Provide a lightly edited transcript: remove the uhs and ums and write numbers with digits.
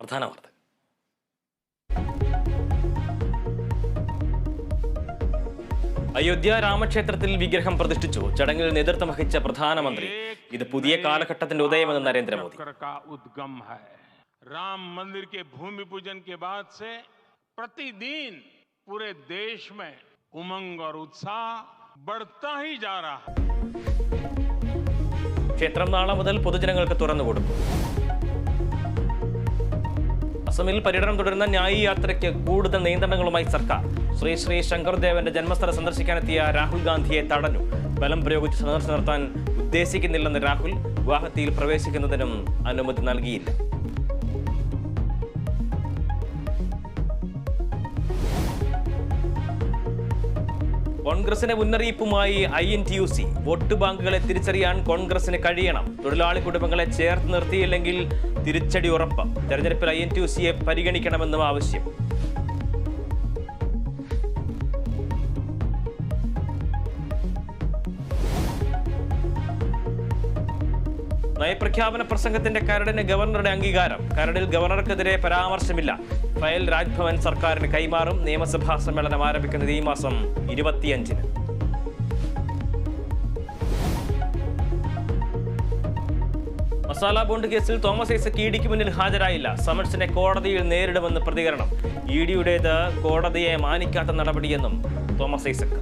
പ്രധാന വാർത്ത. അയോധ്യ രാമക്ഷേത്രത്തിൽ വിഗ്രഹം പ്രതിഷ്ഠിച്ചു. ചടങ്ങിൽ നേതൃത്വം വഹിച്ച പ്രധാനമന്ത്രി. ഇത് പുതിയ കാലഘട്ടത്തിന്റെ ഉദയമെന്ന് നരേന്ദ്രമോദി. राम मंदिर के भूमि पूजन के बाद से प्रतिदिन पूरे देश में उमंग और उत्साह बढ़ता ही जा रहा है. ക്ഷേത്രം നാളെ മുതൽ പൊതുജനങ്ങൾക്ക് തുറന്നുകൊടുക്കും. അസമിൽ പര്യടനം തുടരുന്ന ന്യായി യാത്രയ്ക്ക് കൂടുതൽ നിയന്ത്രണങ്ങളുമായി സർക്കാർ. ശ്രീ ശ്രീ ശങ്കർദേവന്റെ ജന്മസ്ഥലം സന്ദർശിക്കാനെത്തിയ രാഹുൽ ഗാന്ധിയെ തടഞ്ഞു. ബലം പ്രയോഗിച്ച് സന്ദർശനം നടത്താൻ ഉദ്ദേശിക്കുന്നില്ലെന്ന് രാഹുൽ. ഗുവാഹത്തിയിൽ പ്രവേശിക്കുന്നതിനും അനുമതി നൽകിയില്ല. കോൺഗ്രസിന് മുന്നറിയിപ്പുമായി INTUC. വോട്ട് ബാങ്കുകളെ തിരിച്ചറിയാൻ കോൺഗ്രസിന് കഴിയണം. തൊഴിലാളി കുടുംബങ്ങളെ ചേർത്ത് നിർത്തിയില്ലെങ്കിൽ തിരിച്ചടി ഉറപ്പ്. തെരഞ്ഞെടുപ്പിൽ INTUCയെ പരിഗണിക്കണമെന്നും ആവശ്യം. നയപ്രഖ്യാപന പ്രസംഗത്തിന്റെ കരടിന് ഗവർണറുടെ അംഗീകാരം. കരടിൽ ഗവർണർക്കെതിരെ പരാമർശമില്ല. ഫയൽ രാജ്ഭവൻ സർക്കാരിന് കൈമാറും. നിയമസഭാ സമ്മേളനം ആരംഭിക്കുന്നത് ഈ മാസം 25-ന്. മസാല ബോണ്ട് കേസിൽ തോമസ് ഐസക് ഇഡിക്ക് മുന്നിൽ ഹാജരായില്ല. സമൻസിനെ കോടതിയിൽ നേരിടുമെന്ന് പ്രതികരണം. ഇഡിയുടേത് കോടതിയെ മാനിക്കാത്ത നടപടിയെന്നും തോമസ് ഐസക്.